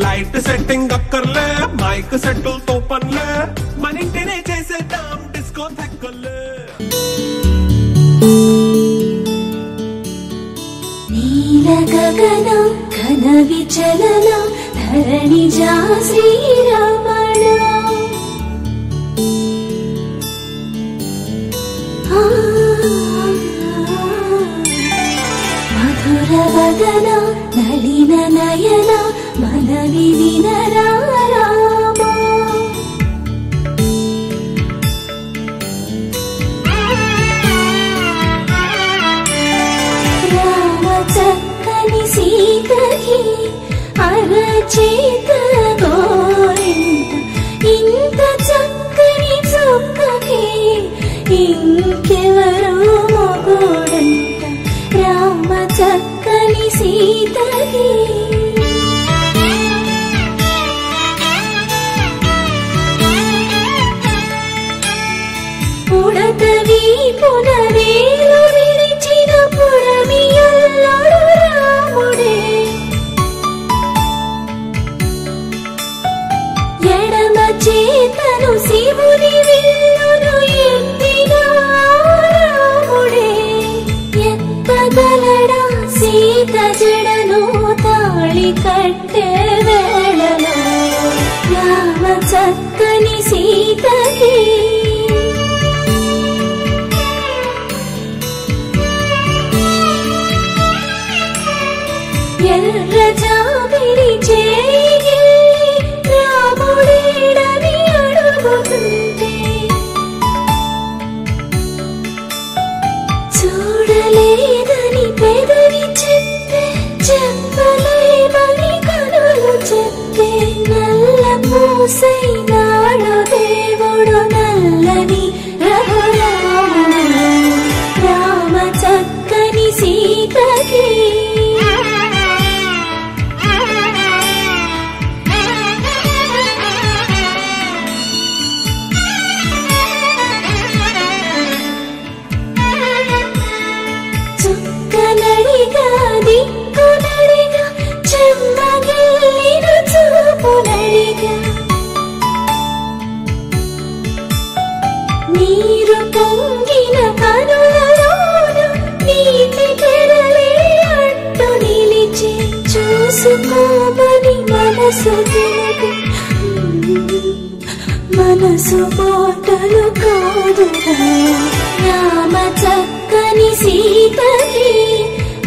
Light setting అక్కర్లే, mic సెట్టులతో పనులే, మన ఇంటినే చేసేద్దాం డిస్కో థెక్కలే. నీల గగన ఘన విచలన ధరణిజా శ్రీరమణ మధుర వదన నళిన నయన మనవి వినరా రామ. రామ చక్కని సీతకి అరచేత గోరింట, ఇంత చక్కని చుక్కకి ఇంకెవరు మొగుడంట. రామ చక్కని సీతకి పుడతవి పునవేలు విరిచిన పురమియల్లాడు రాముడే. ఎడమ చేతను శివుని విల్లును ఎత్తిన రాముడే. ఎత్తగలడా సీత జడను తాళి కట్టే వేళలో రామ చక్కని సీతకి ఎర్ర జాబిలి చేయి రాముడేడని అడుగుతుంటే, చూడలేదని పెదవి చెప్పే, చెప్పలేమని కనులు చెప్పే. నల్ల పూసైనాడు దేవుడు నల్లని రఘురాముడు. రామ చక్కని సీతకి చుక్కనడిగా దిక్కునడిగా చెమ్మగిల్లిన చూపునడిగా, నీరు పొంగిన కనులలోన నీటి తెరలే అట్టు నిలిచి చూసుకోమని మనసు తినకు. మనసు బాటలు కాదుగా. రామ చక్కని సీతకి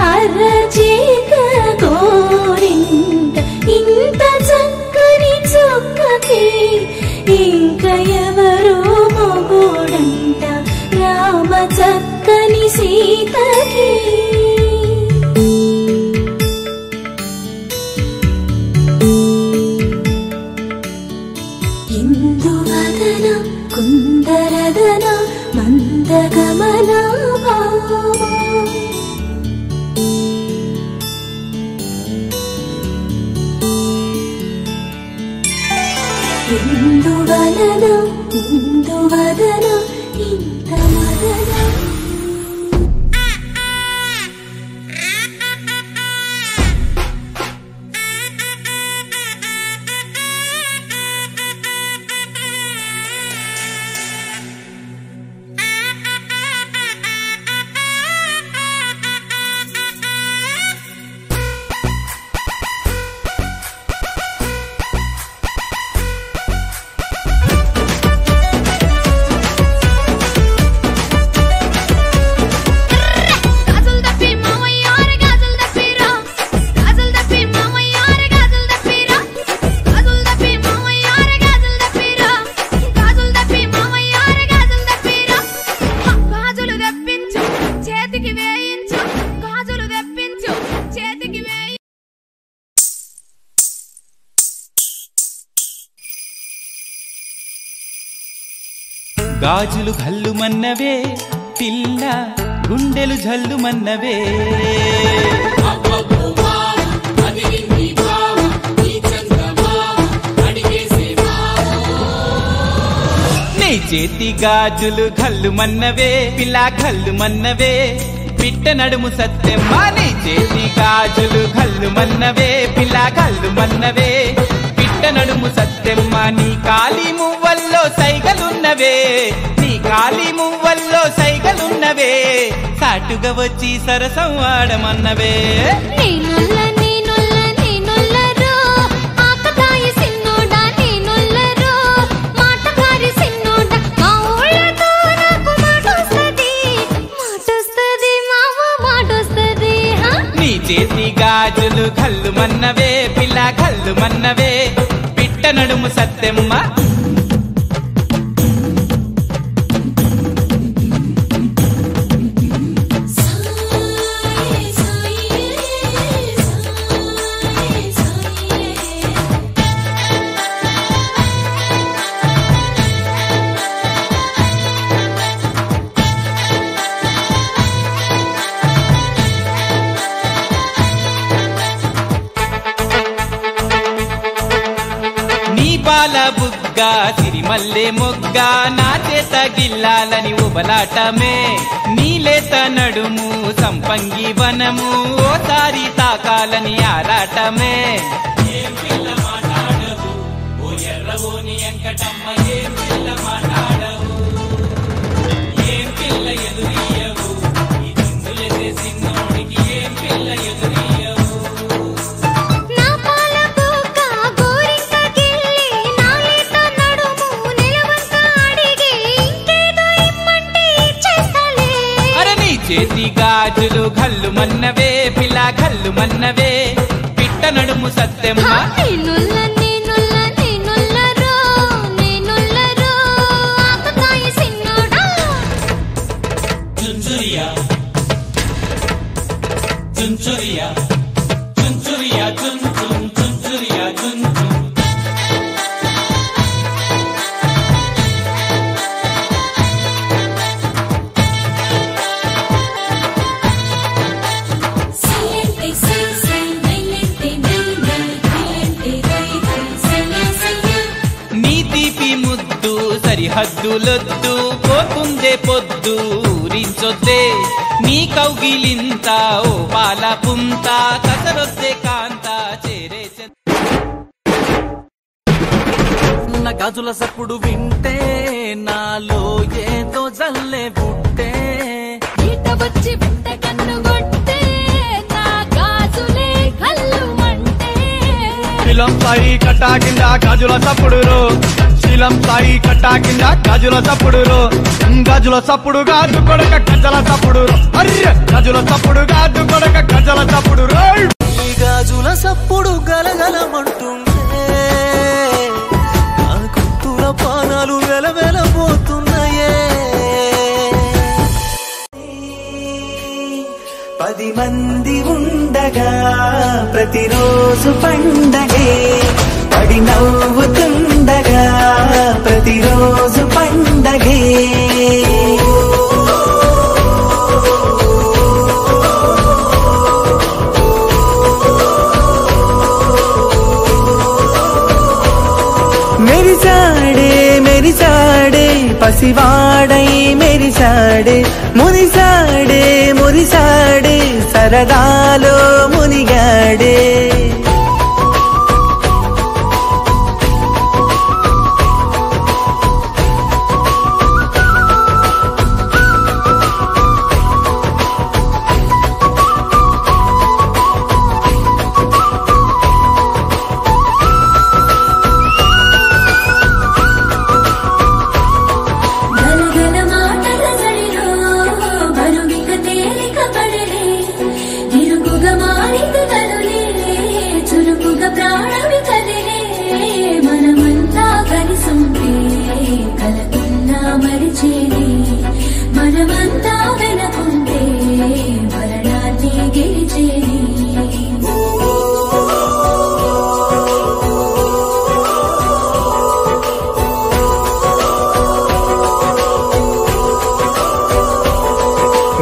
అరచేత గోరింట, ఇంత చక్కని చుక్కకి ఇంక ఎవరు మొగుడంట. రామ చక్కని సీతకి ఇందువదన కుందరదన మందగమన భామ. ఇందువదన ఇందువదన ఇంత మదన. గాజులు ఘల్లుమన్నవే పిల్ల, గుండెలు జల్లుమన్నవే. నీ చేతి గాజులు ఘల్లుమన్నవే పిల్ల, ఘల్లుమన్నవే. పిట్ట నడుము సత్యమ్మా, నీ చేతి గాజులు ఘల్లుమన్నవే పిల్ల, ఘల్లుమన్నవే. ఆడమన్నవే పిట్ట నడుము సత్తెమ్మ నీ కాలి మువ్వల్లో సైగలున్నవే నీ కాలి మువ్వల్లో సైగలున్నవే సాటుగా వచ్చి సరసం ఆడమన్నవే చేతి గాజులు కళ్ళు మన్నవే పిల్ల కళ్ళు మన్నవే పిట్ట నడుము సత్తెమ్మ పాల బుగ్గ సిరిమల్లె మొగ్గ నా చేత గిల్లాలని ఉబలాటమే నీలేత నడుము సంపంగి వనము ఓసారి తాకాలని ఆరాటమే ఏం పిల్ల మాట్లాడవు ఓ ఎర్రవోని వెంకటమ్మ ఏం పిల్ల మాట్లాడవు ఏం పిల్ల ఎదురియవు ఈ చిందులెదే సిన్నోడికి ఏం పిల్ల ఎదురియవు చేతి గాజులు కళ్ళు మన్నవే పిల్ల కళ్ళు మన్నవే పిట్ట నడుము సత్తెమ్మ చుంచురియా చుంచురియా చుంచురియా చుంచుం చుంచురియా చుంచుం సరిహద్దులొద్దు పోతుందే పొద్దు ఊరించొద్దే నీ కౌగిలింత ఓ పాల పుంత కసరొద్దే కాంత చేరే గాజుల సప్పుడు వింటే నాలో ఏదో జల్లే పుట్టే ఈట వచ్చి బిడ్డ కన్ను కొట్టే నా గాజులే కళ్ళు మంటే శీలం సాయి కట్టా కింద గాజుల సప్పుడు శీలం సాయి కట్టా కింద గాజుల సప్పుడు గాజుల సప్పుడు గాజు కొడక గజల సప్పుడు అర్రె గాజుల సప్పుడు గాజు కొడక గజల సప్పుడు ఈ గాజుల సప్పుడు గలగలమంటుంటే ఆ కుత్తుల పానాలు వెలవెలబోతున్నాయే 10 మంది ఉండగా ప్రతిరోజు పండగే పడి నవ్వుతుండగా ప్రతిరోజు పండగే మెరిసాడే మెరిసాడే పసివాడై మెరిసాడే మురిసాడే మురిసాడే సరదాలో మునిగాడే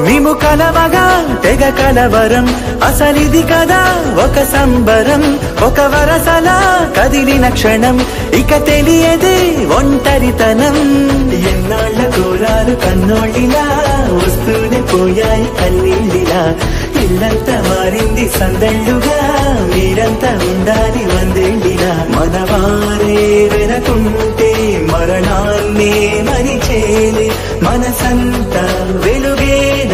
మేము కలవగా తెగ కలవరం అసలిది కదా ఒక సంబరం ఒక వరసలా కదిలిన క్షణం ఇక తెలియదే ఒంటరితనం ఎన్నాళ్ళ కోరాలు కన్నోళ్ళిలా వస్తూనే పోయాయి కన్నీళ్ళిలా ఇల్లంతా మారింది సందళ్ళుగా మీరంతా ఉండాలి వందే మనవారే వెనకుంటే మరణాన్నే మరిచేలే మనసంతా వెలుగేల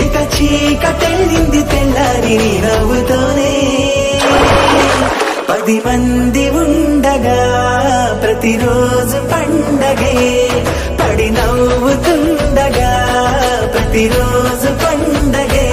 ఇక చీకటెళ్ళింది తెల్లారి నవ్వుతోనే 10 మంది ఉండగా ప్రతిరోజు పండగే పడి నవ్వుతుండగా ప్రతిరోజు పండగే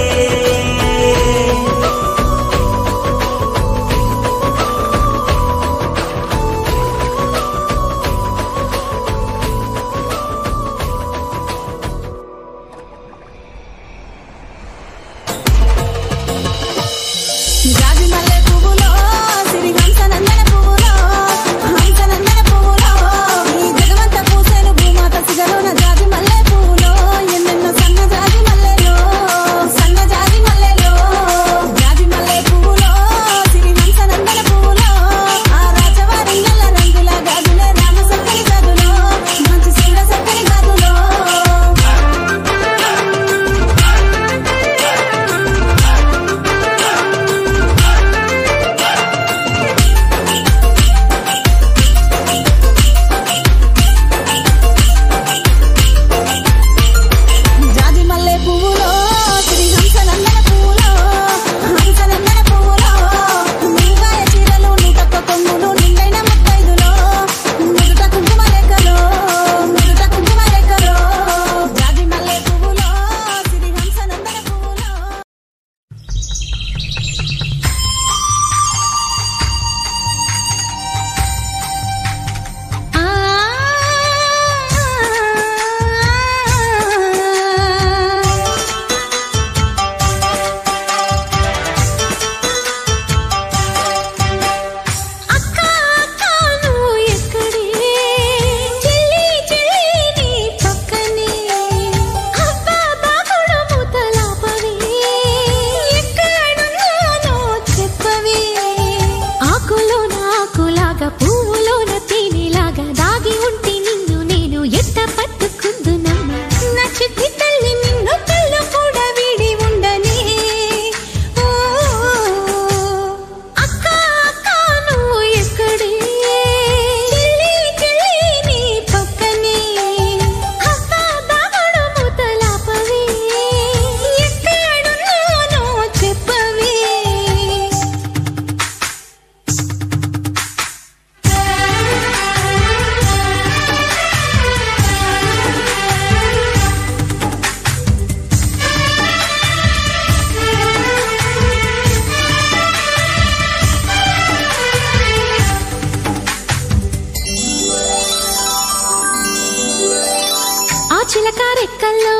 చిలకారెక్కల్లో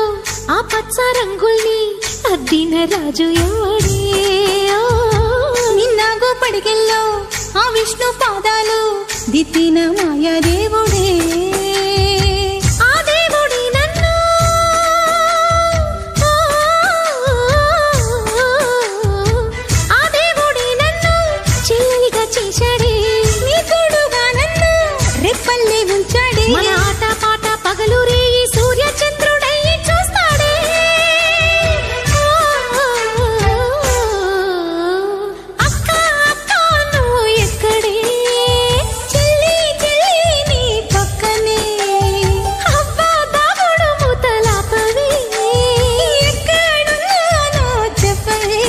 ఆ పచ్చ రంగుల్ని అద్దిన రాజు ఎవడే నిన్నాగో పడికెల్లో ఆ విష్ణు పాదాలు దిద్దిన మాయాదేవుడే ఆ దేవుడి నన్ను ఆ దేవుడి నన్ను చెల్లిగా చేశాడే నీ తోడుగా నన్ను రెప్పల్లే ఉంచాడే మన ఆట పాట పగలు రే సూర్య చంద్రుడై చూస్తాడే అక్క అక్క నువ్వు ఎక్కడే చెల్లి చెల్లి నీ పక్కనే అబ్బా బాబుడు ముతలాపవి ఎక్కడున్నానో చెప్పవే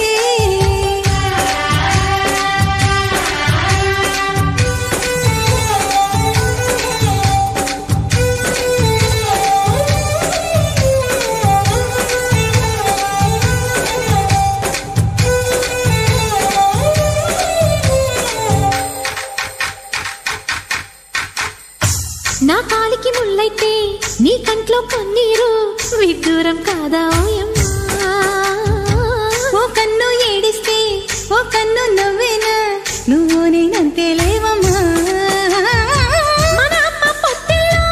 నా కాలికి ముళ్ళైతే నీ కంట్లో కన్నీరు విడ్డూరం కాదా ఓయమ్మా ఓ కన్ను ఏడిస్తే ఓ కన్ను నవ్వేనా నువ్వు నేనంతే లేవమ్మా మన అమ్మ పొత్తిల్లో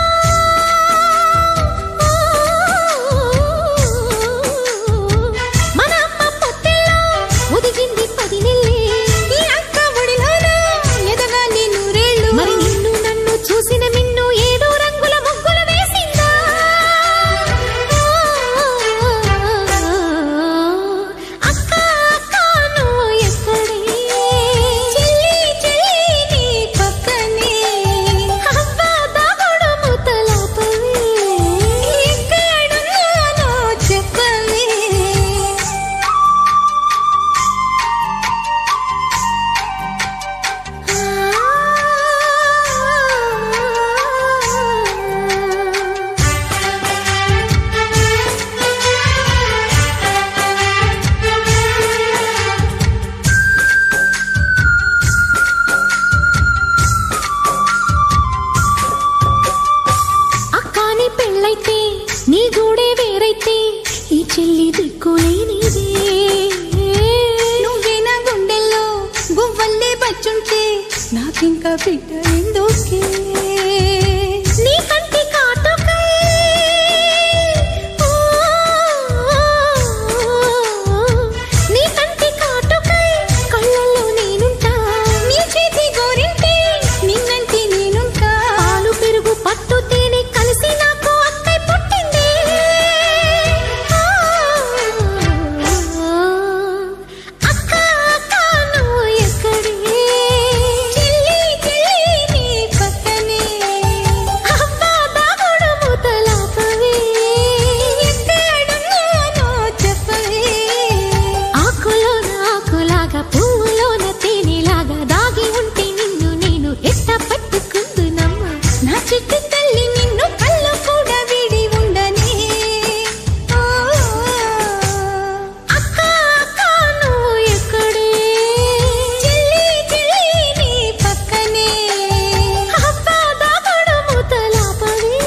మన అమ్మ పొత్తిల్లో ఒదిగింది 10 నెల్లి ఈ అక్క ఒడిలోన ఎదగాలి నూరేళ్ళు మరి నిన్ను నన్ను చూసిన మిన్ను ఏదో రంగుల ముగ్గులు వేసిందా అక్క అక్క నువ్వు ఎక్కడే చెల్లి చెల్లి నాకింకా బిడ్డ ఎందుకే నీ కంటి కాటుకై నీ కంటి కాటుకై కళ్ళల్లో నేనుంటా నీ చేతి గోరింటే నిన్నంటి నేనుంటా పాలు పెరుగు పట్టు తేనె కలిసి నాకు అక్కై పుట్టిందే అక్క అక్క నువ్వు ఎక్కడే చెల్లి చెల్లి నీ పక్కనే అబ్బా దాగుడు మూతలాపవే ఎక్కడున్నానో చెప్పవే ఆకులోన ఆకులాగా పువ్వులోన తేనెలాగా దాగి ఉంటే నిన్ను నేను ఎట్ట పట్టుకుందునమ్మ నా చిట్టి తల్లి నిన్ను కళ్ళు కూడా విడి ఉండనే అక్క అక్క నువ్వు ఎక్కడే చెల్లి చెల్లి నీ పక్కనే అబ్బా దాగుడు మూతలాపవే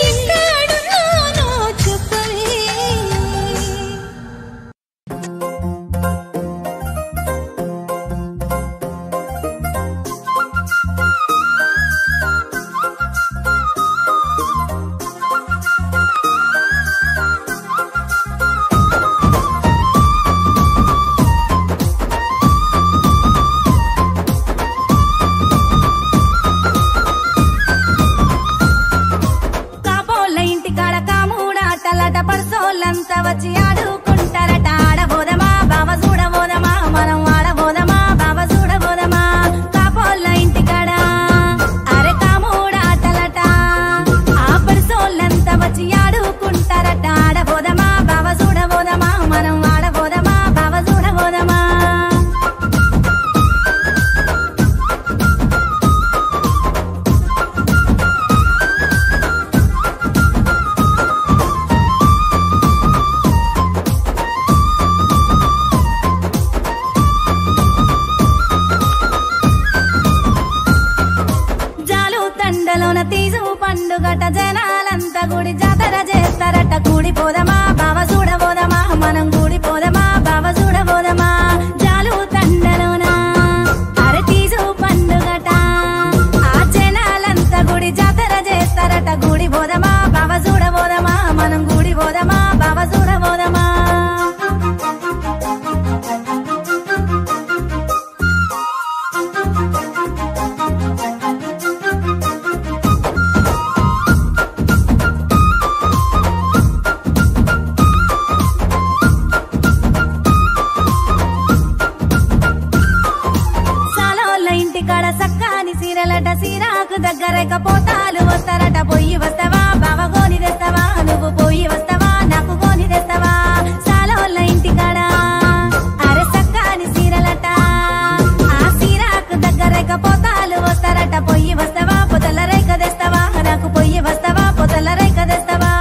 ఎక్కడున్నానో చెప్పవే కాపోళ్ళ ఇంటికాడ కాముడాటలట పర్సోళ్ళంతా వచ్చి ఆడుకుంటారట ఆడబోదమా బావ చూడబోదమా మనం ఆడబోదమా బావ చూడబోదమా కాపోళ్ళ ఇంటికాడ అరే కాముడాటలట ఆ పర్సోళ్ళంతా వచ్చి ఆడుకుంటారట ఆడబోదమా బావ చూడబోదమా మనం ఆడబోదమా బావ చూడబోదమా జాలు తండలోన తీసు పండుగట జనాలంతా గుడి జాతర చేస్తారట కూడిపోదమా బావ చూడబోదమా మనం కూడిపోదమా బావ చూడబోదమా జాలు తండలోన అరే తీసు పండుగట ఆ జనాలంతా గుడి జాతర చేస్తారట కూడిపోదమా బావ చూడబోదమా మనం కూడిపోదమా బావ చూడబోదమా సాలోళ్ళ ఇంటికాడ సక్కాని సీరలట సీరాకు దగ్గరక పోతాలు వస్తారట పొయ్యి వస్తావా బావ గోని తెస్తావా నువ్వు పొయ్యి వస్తావా నాకు గోని తెస్తావా సాలోళ్ళ ఇంటికాడ అరే సక్కాని సీరలట ఆ సీరాకు దగ్గరక పోతాలు వస్తారట పొయ్యి వస్తావా పొదల రేఖ తెస్తావా నాకు పొయ్యి వస్తావా పొదల రేఖ తెస్తావా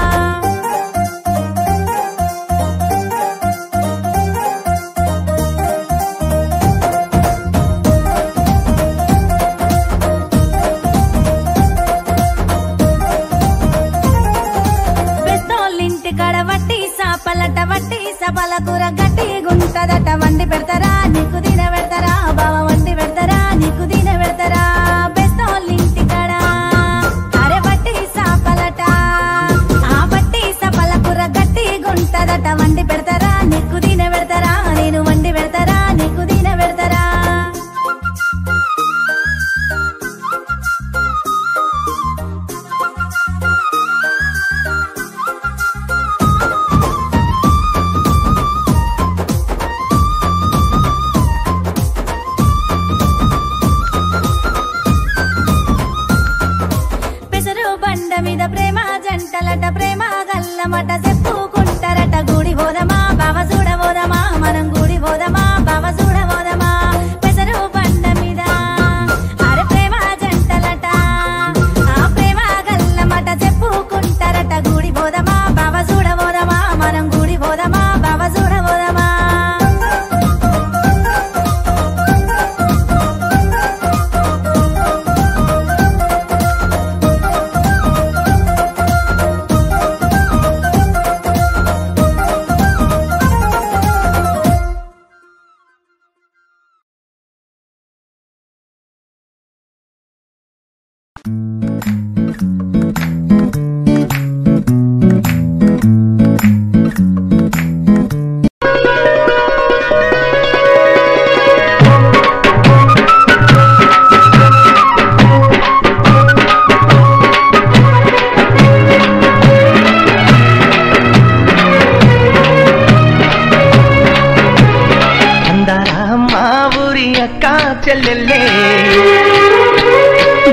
చెల్లెల్లే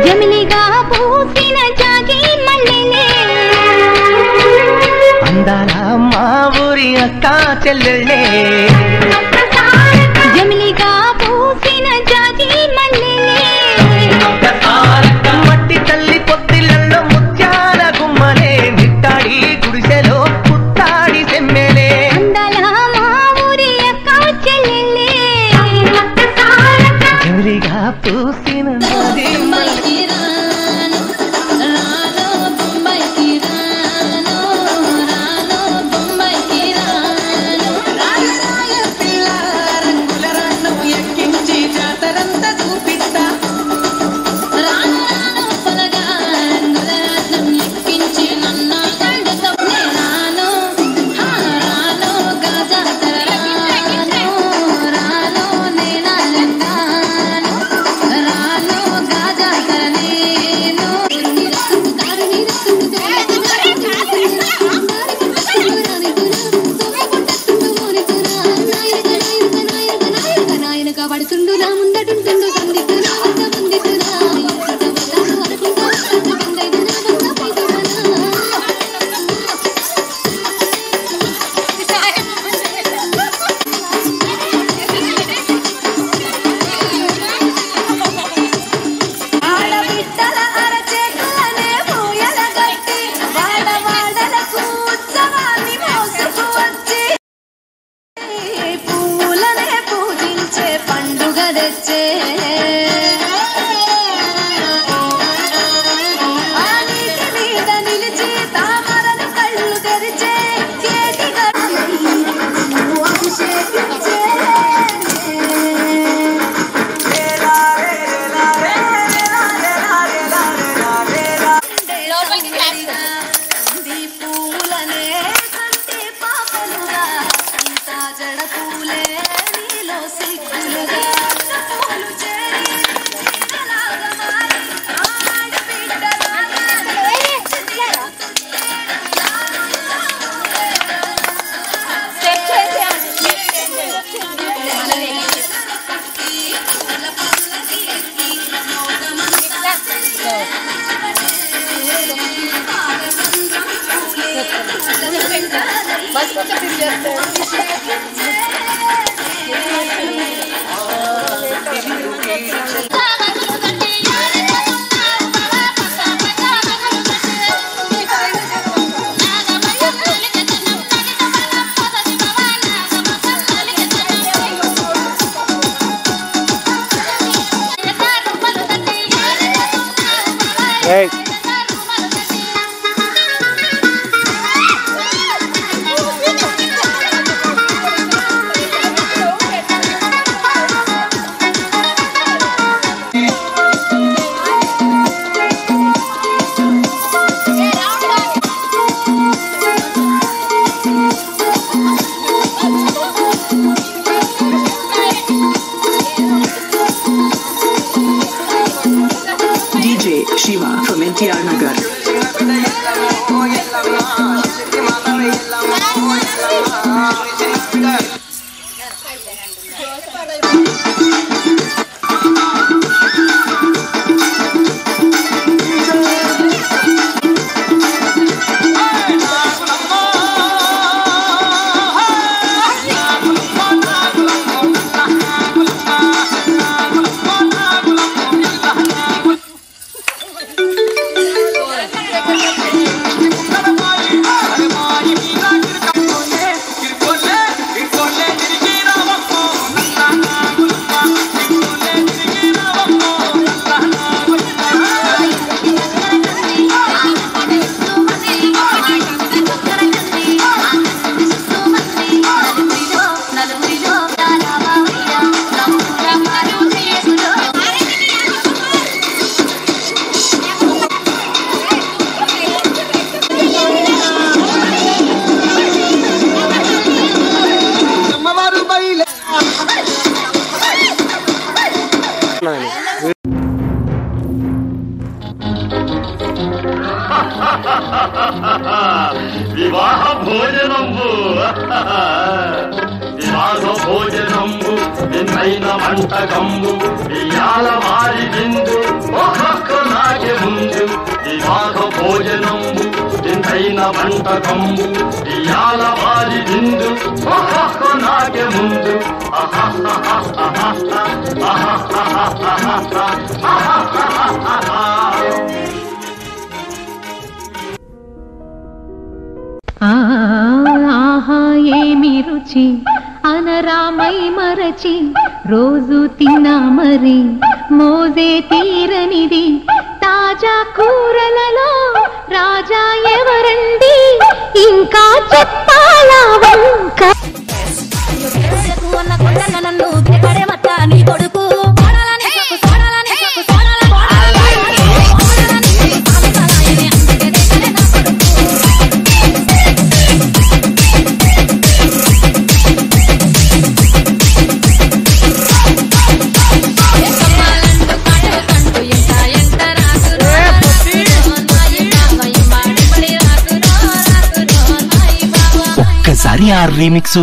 జమిలిగా పూసిన జాజి మల్లెలే అందాల మా ఊరి అక్క చెల్లెల్లే జమిలిగా పూసిన జాజి మల్లెలే మట్టి తల్లి పొత్తిళ్ళల్లో ముత్యాల గుమ్మలే నిట్టాడి గుడిసెలో పుట్టాడి సెమ్మెలే అందాల మా ఊరి అక్క చెల్లెలే జమిలిగా పూసిన జాజి పడుతుండు నా ముందటుంటుండు Shiva from NTR Nagar. వివాహ భోజనంబు వివాహ మాఘ భోజనంబు నిన్నైన వంటకంబు ఇయాల మారి విందు ఒక్కొక్క నాకే ముందు ఈ మాఘ భోజనంబు నిన్నైన వంటకంబు ఇయాల మారి విందు ఒక్కొక్క నాకే ముందు ఆహా ఏమి రుచి అనరామై మరచి రోజు తిన్నా మరి మోజే తీరనిది తాజా కూరలలో రాజా ఎవరండి ఇంకా చెప్పాలా వంక నన్ను నీ కొడుకు ఒక్కసారి ఆ రీమిక్స్